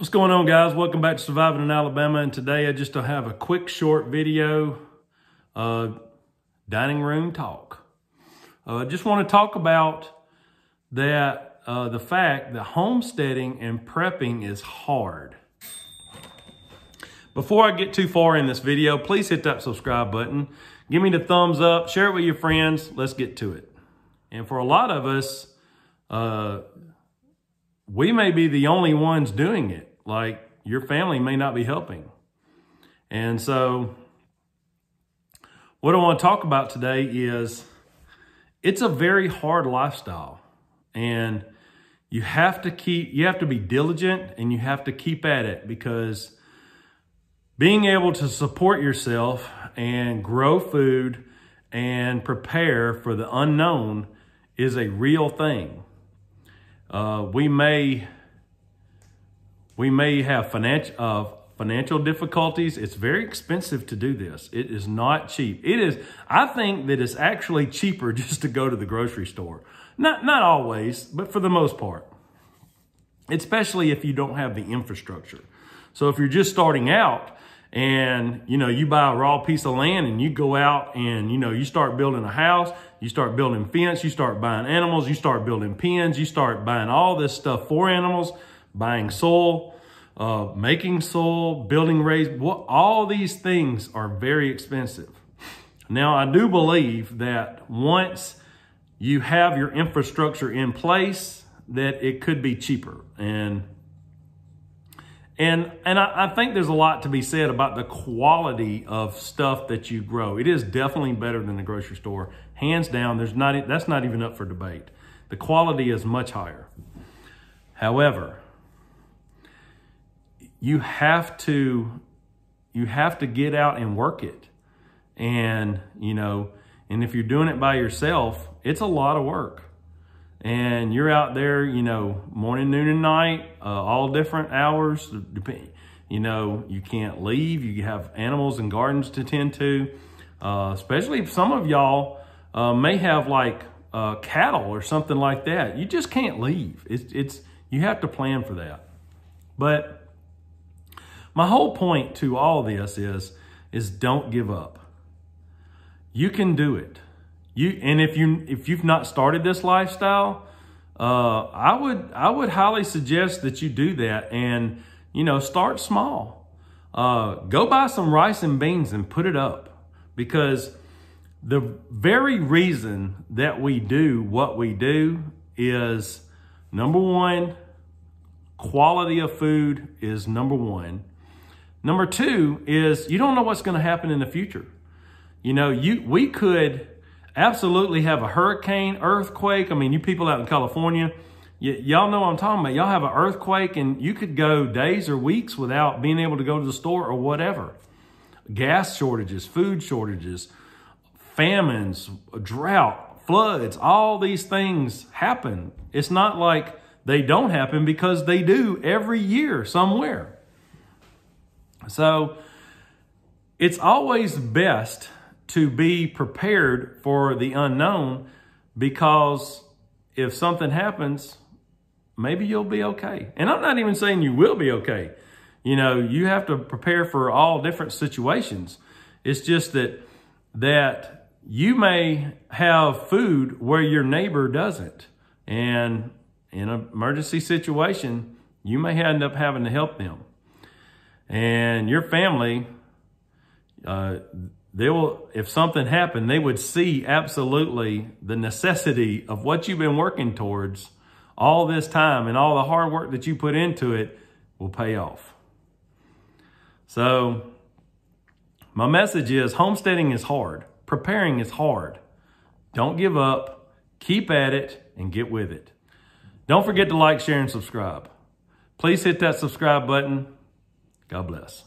What's going on, guys? Welcome back to Surviving in Alabama, and today I just have a quick short video, dining room talk. I just want to talk about that the fact that homesteading and prepping is hard. Before I get too far in this video, please hit that subscribe button. Give me the thumbs up, share it with your friends. Let's get to it. And for a lot of us, we may be the only ones doing it. Like, your family may not be helping. And so what I want to talk about today is it's a very hard lifestyle, and you have to be diligent, and you have to keep at it, because being able to support yourself and grow food and prepare for the unknown is a real thing. We may have financial difficulties. It's very expensive to do this. It is not cheap. I think that it's actually cheaper just to go to the grocery store. Not always, but for the most part. Especially if you don't have the infrastructure. So if you're just starting out and, you buy a raw piece of land and you go out and, you start building a house, you start building fence, you start buying animals, you start building pens, you start buying all this stuff for animals, buying soil, making soil, building raised, all these things are very expensive. Now, I do believe that once you have your infrastructure in place, that it could be cheaper. And I think there's a lot to be said about the quality of stuff that you grow. It is definitely better than the grocery store. Hands down, that's not even up for debate. The quality is much higher. However, you have to get out and work it. And, and if you're doing it by yourself, it's a lot of work. And you're out there, morning, noon, and night, all different hours. You can't leave. You have animals and gardens to tend to, especially if some of y'all may have like cattle or something like that. You just can't leave. You have to plan for that. But my whole point to all this is don't give up. You can do it. If you've not started this lifestyle, I would highly suggest that you do that, and start small. Go buy some rice and beans and put it up, because the very reason that we do what we do is, number one, quality of food is number one. Number two is you don't know what's going to happen in the future. We could absolutely have a hurricane, earthquake. I mean, you people out in California, y'all know what I'm talking about. Y'all have an earthquake and you could go days or weeks without being able to go to the store or whatever. Gas shortages, food shortages, famines, drought, floods, all these things happen. It's not like they don't happen, because they do every year somewhere. So it's always best to be prepared for the unknown, because if something happens, maybe you'll be okay. And I'm not even saying you will be okay. You have to prepare for all different situations. It's just that you may have food where your neighbor doesn't. And in an emergency situation, you may end up having to help them. And your family, if something happened, they would see absolutely the necessity of what you've been working towards all this time, and all the hard work that you put into it will pay off. So my message is, homesteading is hard. Preparing is hard. Don't give up. Keep at it and get with it. Don't forget to like, share, and subscribe. Please hit that subscribe button. God bless.